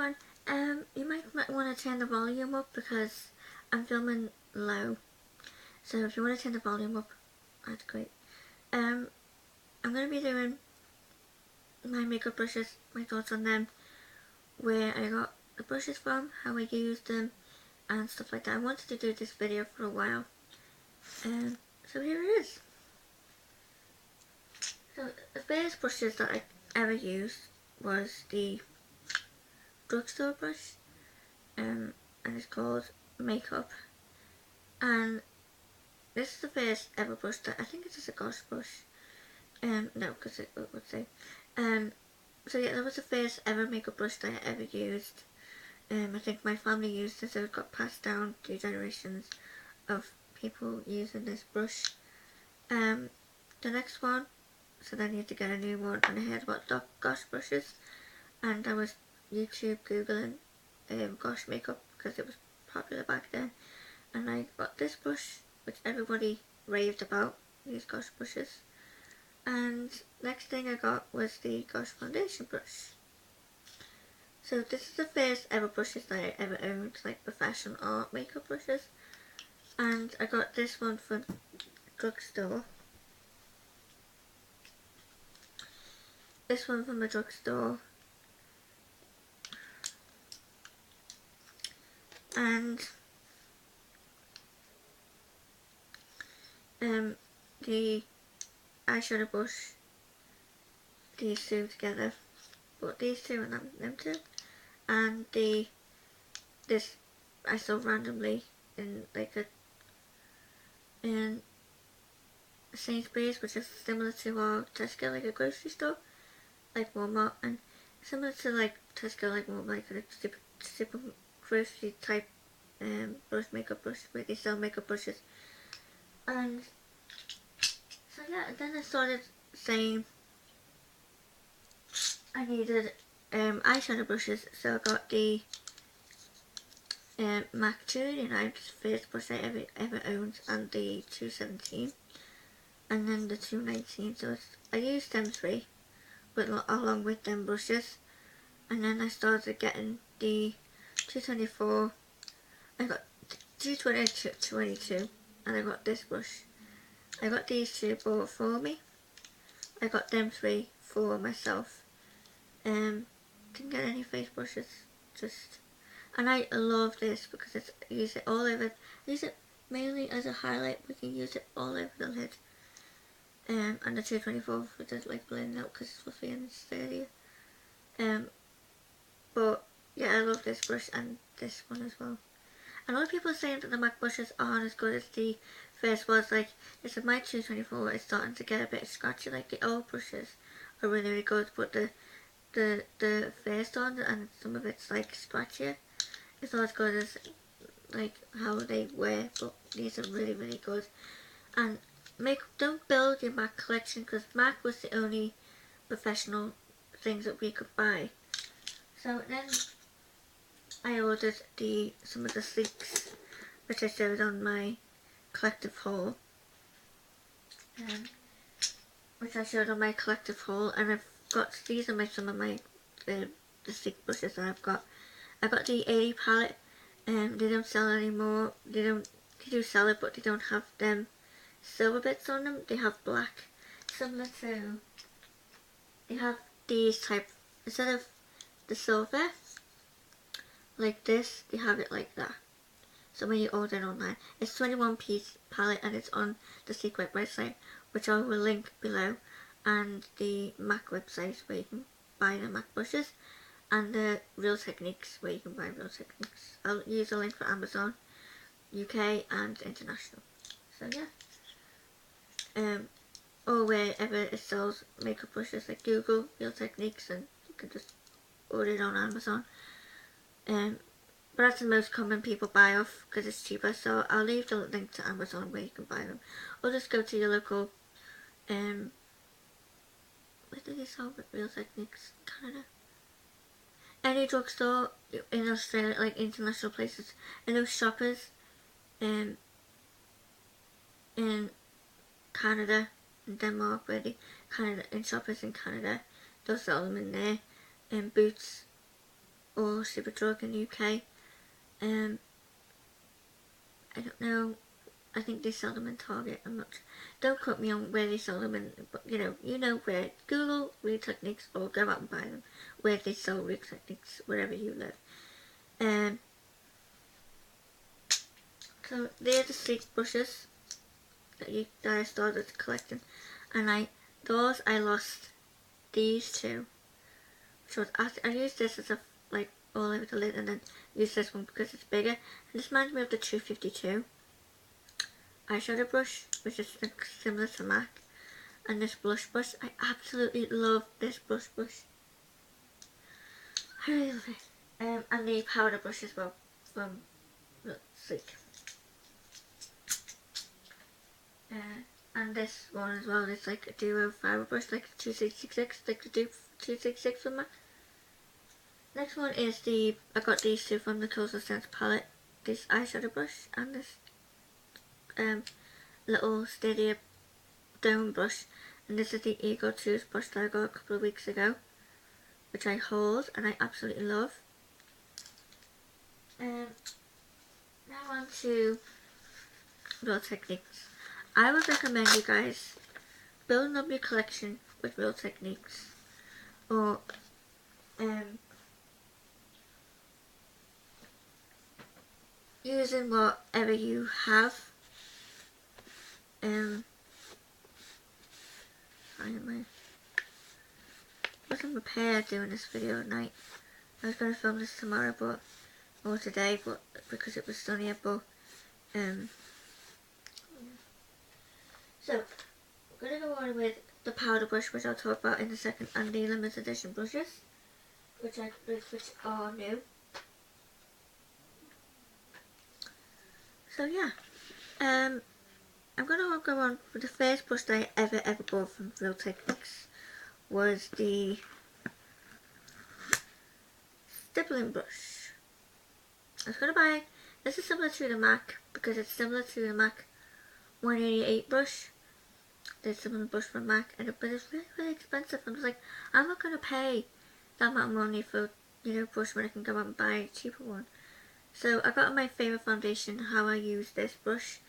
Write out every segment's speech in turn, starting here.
everyone, you might want to turn the volume up because I'm filming low. So if you want to turn the volume up, that's great. I'm going to be doing my makeup brushes, my thoughts on them, where I got the brushes from, how I used them, and stuff like that. I wanted to do this video for a while. So here it is. So the first brushes that I ever used was the drugstore brush, and it's called Makeup. And this is the first ever brush that I think it's just a Gosh brush. No, because it would say. So yeah, that was the first ever makeup brush that I ever used. I think my family used it, so it got passed down through generations of people using this brush. The next one, so then you had to get a new one, and I heard about Gosh brushes, and I was YouTube googling Gosh makeup because it was popular back then, and I got this brush, which everybody raved about, these Gosh brushes. And next thing I got was the Gosh foundation brush. So this is the first ever brushes that I ever owned, like professional art makeup brushes. And I got this one from the drugstore. This one from the drugstore. And the eyeshadow brush. These two together. But these two and them two. And this I saw randomly in like in Sainsbury's, which is similar to our Tesco, like a grocery store, like Walmart, and similar to like Tesco, like Walmart, like a super grocery type makeup brush where they sell makeup brushes. And so yeah, and then I started saying I needed eyeshadow brushes, so I got the MAC 289, first brush I ever owned, and the 217, and then the 219. So I used them three, but along with them brushes, and then I started getting the 224. I got 222, and I got this brush. I got these two bought for me. I got them three for myself. Didn't get any face brushes, and I love this because I use it all over. I use it mainly as a highlight. We can use it all over the lid. And the 224 for just like blending out because it's fluffy and it's sturdier. But yeah, I love this brush and this one as well. And a lot of people are saying that the MAC brushes aren't as good as the first ones. Like, it's my 224 is starting to get a bit scratchy. Like the old brushes are really, really good, but the first one and some of it's like scratchier. It's not as good as like how they were, but these are really, really good. And don't build your MAC collection because MAC was the only professional things that we could buy. So then I ordered some of the sleeks which I showed on my collective haul. And I've got these are some of my the sleek brushes that I've got. I got the 80 palette, and they don't sell anymore. They do sell it, but they don't have them silver bits on them. They have black, similar to. They have these type instead of the silver like this. They have it like that. So when you order it online, it's 21 piece palette and it's on the Secret website, which I will link below, and the MAC website where you can buy the MAC brushes, and the Real Techniques where you can buy Real Techniques. I'll use a link for Amazon, UK and international. So yeah, or wherever it sells makeup brushes, like Google Real Techniques, and you can just order it on Amazon. But that's the most common people buy off because it's cheaper, so I'll leave the link to Amazon where you can buy them. Or just go to your local, where do they sell Real Techniques? Canada? Any drugstore in Australia, like international places, and those shoppers in Canada, in Denmark, in shoppers in Canada, they'll sell them in there, in Boots, or Superdrug in the UK. I don't know. I think they sell them in Target. I'm not. Don't quote me on where they sell them in, but you know where. Google Real Techniques or go out and buy them where they sell Real Techniques wherever you live. So they're the sleek brushes that I started collecting, and I lost these two. So I used this as a all over the lid, and then use this one because it's bigger. And this reminds me of the 252 eyeshadow brush, which is similar to MAC. And this blush brush, I absolutely love this blush brush. I really love it. And the powder brush as well from Sleek. And this one as well is like a duo fiber brush, like 266, like the 266 from MAC. Next one is I got these two from the Coastal Scents palette. This eyeshadow brush and this little Stadia dome brush. And this is the Ego toothbrush that I got a couple of weeks ago, which I hold and I absolutely love. Now on to Real Techniques. I would recommend you guys building up your collection with Real Techniques, or using whatever you have. I wasn't prepared doing this video at night. I was going to film this tomorrow, or today, but because it was sunnier. But so we're going to go on with the powder brush, which I'll talk about in a second, and the limited edition brushes, which are new. So yeah, I'm going to go on with the first brush that I ever bought from Real Techniques. Was the stippling brush. I was going to buy, this is similar to the MAC, because it's similar to the MAC 188 brush. There's similar brush from MAC, but it's really, really expensive. I was like, I'm not going to pay that amount of money for, brush when I can go out and buy a cheaper one. So I got my favourite foundation, how I use this brush,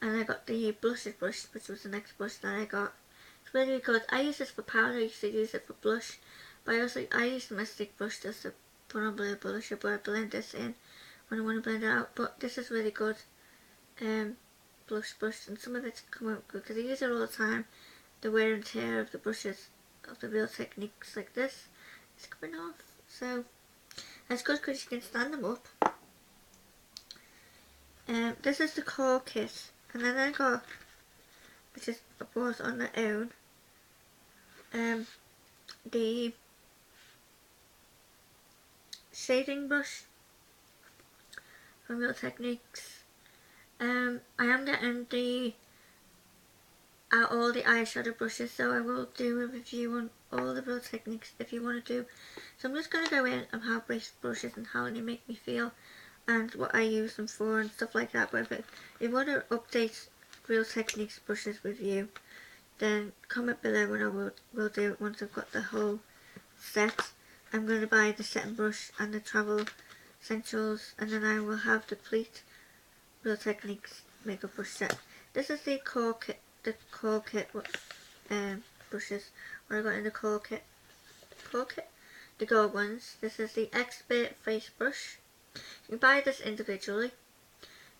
and I got the blushes brush, which was the next brush that I got. It's really good. I use this for powder, I used to use it for blush, but I use my stick brush just to put on the blusher, but I blend this in when I want to blend it out. But this is really good blush brush, and some of it's come out good because I use it all the time. The wear and tear of the brushes, of the Real Techniques like this, is coming off. So that's good because you can stand them up. This is the core kit, and then I got, which is I bought on their own, the shading brush from Real Techniques. I am getting all the eyeshadow brushes, so I will do a review on all the Real Techniques if you want to do. So I'm just going to go in on how brushes and how they make me feel, and what I use them for and stuff like that. But if you want to update Real Techniques brushes review, then comment below and I will do it once I've got the whole set. I'm going to buy the setting brush and the travel essentials, and then I will have the complete Real Techniques makeup brush set. This is the core kit brushes. What I got in the core kit, the gold ones. This is the Expert Face Brush. You can buy this individually,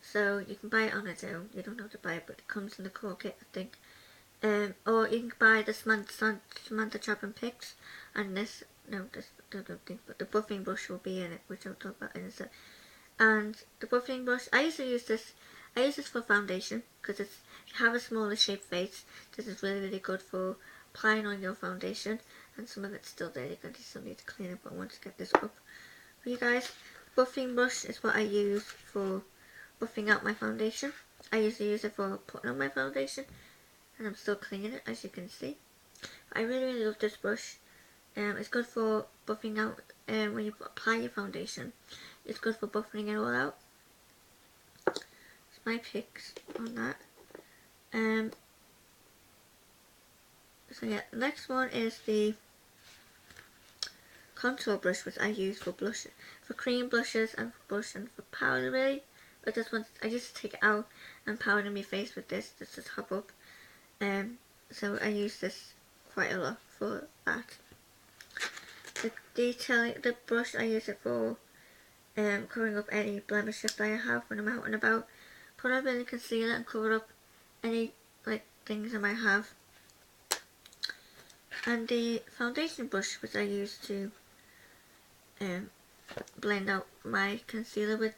so you can buy it on its own. You don't have to buy it, but it comes in the core kit, I think. Or you can buy the Samantha Chapman picks, and this, no, this, I don't think, but the buffing brush will be in it, which I'll talk about in a sec. And the buffing brush, I use this for foundation, because if you have a smaller shaped face, this is really, really good for applying on your foundation, and some of it's still there, you still need to clean it, but I want to get this up for you guys. Buffing brush is what I use for buffing out my foundation. I usually use it for putting on my foundation, and I'm still cleaning it, as you can see. I really, really love this brush. It's good for buffing out when you apply your foundation. It's good for buffing it all out. It's my picks on that. So yeah, the next one is the contour brush which I use for blush, for cream blushes and for blush and for powder really. But this one, I used to take it out and powder my face with this just to top up. So I use this quite a lot for that. The brush I use it for covering up any blemishes that I have when I'm out and about. Put on a bit of concealer and cover up any like things I might have. And the foundation brush which I use to blend out my concealer with,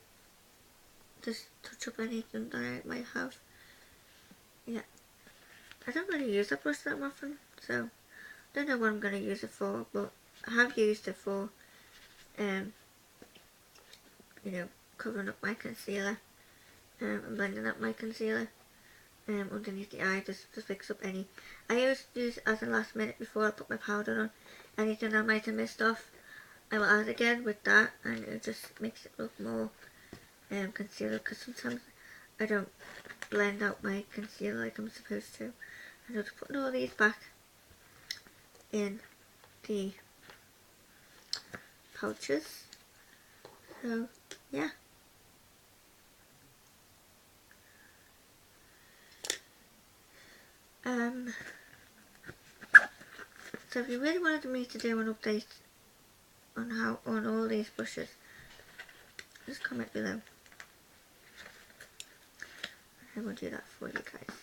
just touch up anything that I might have. Yeah, I don't really use that brush that often, so I don't know what I'm going to use it for, but I have used it for you know, covering up my concealer and blending up my concealer underneath the eye, just to fix up any. I always use it as a last minute before I put my powder on. Anything I might have missed off, I will add again with that, and it just makes it look more concealer, because sometimes I don't blend out my concealer like I'm supposed to. And I'm just putting all these back in the pouches. So yeah. So if you really wanted me to do an update on all these brushes, just comment below. I will do that for you guys.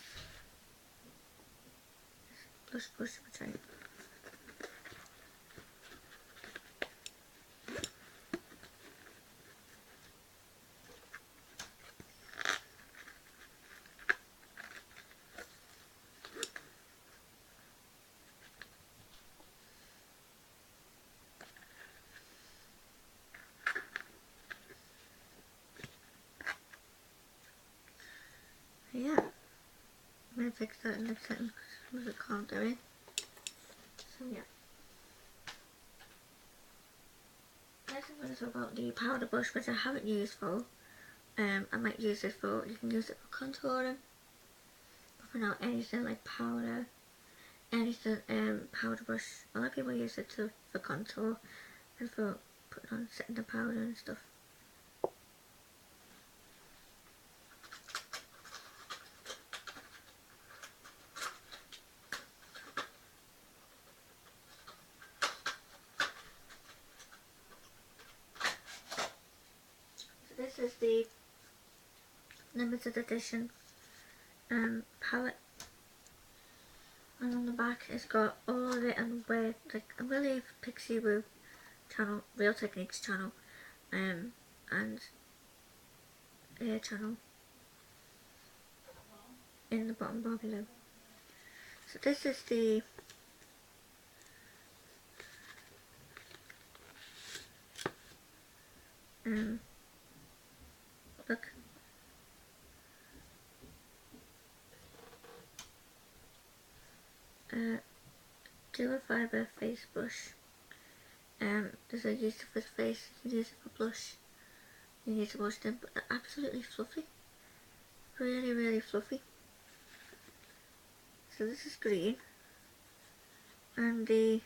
Blush which I yeah. I'm gonna fix that in the setting because it can't do it. So yeah. Next I'm going to talk about the powder brush which I haven't used for. I might use this for, you can use it for contouring, buffing out anything like powder, anything, powder brush. A lot of people use it for contour and for putting on, setting the powder and stuff. So this is the limited edition palette, and on the back it's got all of it, and where, like, I'm going to leave Pixie Woo channel, Real Techniques channel, and her channel in the bottom bar below. So this is the look, dual fibre face brush. This I use it for the face, you can use it for blush, you need to wash them, but they're absolutely fluffy, really fluffy. So this is green, and the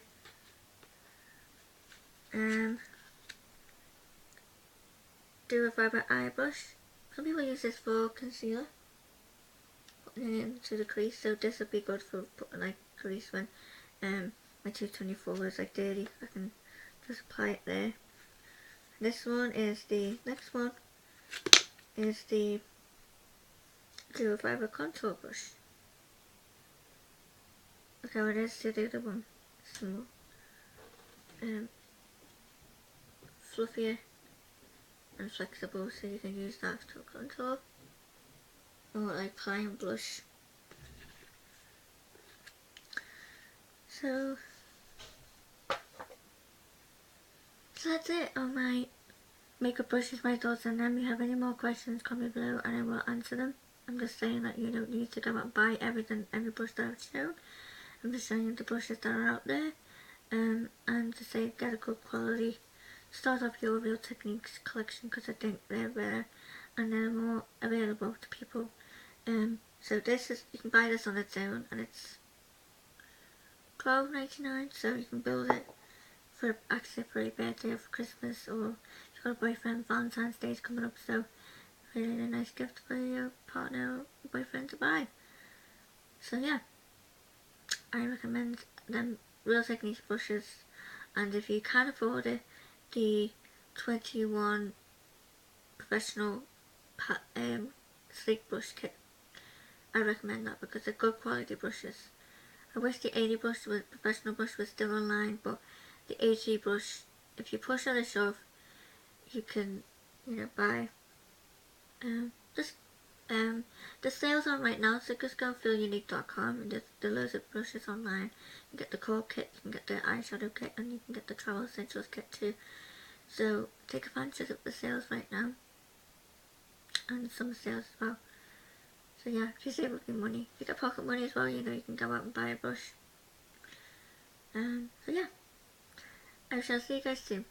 dual fibre eye brush. Some people use this for concealer, putting it into the crease, so this would be good for putting like crease when my 224 is like dirty. I can just apply it there. This one is the next one is the dual fibre contour brush. Look how it is to the other one. It's more fluffier and flexible, so you can use that to contour or like prime blush. So that's it on my makeup brushes, my thoughts on them. If you have any more questions, comment below and I will answer them. I'm just saying that you don't need to go out and buy every brush that I've shown. I'm just showing you the brushes that are out there, and to say get a good quality. Start off your Real Techniques collection because I think they're better and they're more available to people. So this is, you can buy this on its own and it's $12.99, so you can build it for actually for your birthday or for Christmas, or if you've got a boyfriend, Valentine's Day is coming up, so really a nice gift for your partner or boyfriend to buy. So yeah, I recommend them Real Techniques brushes, and if you can afford it, the 21 professional sleek brush kit. I recommend that because they're good quality brushes. I wish the 80 brush was professional brush was still online, but the 80 brush, if you push on a shove, you can, buy. Just the sales on right now, so just go on feelunique.com and there's loads of brushes online. You can get the core kit, you can get the eyeshadow kit, and you can get the travel essentials kit too. So take advantage of the sales right now, and summer sales as well. So yeah, if you save up your money, if you get pocket money as well, you can go out and buy a brush. So yeah, I shall see you guys soon.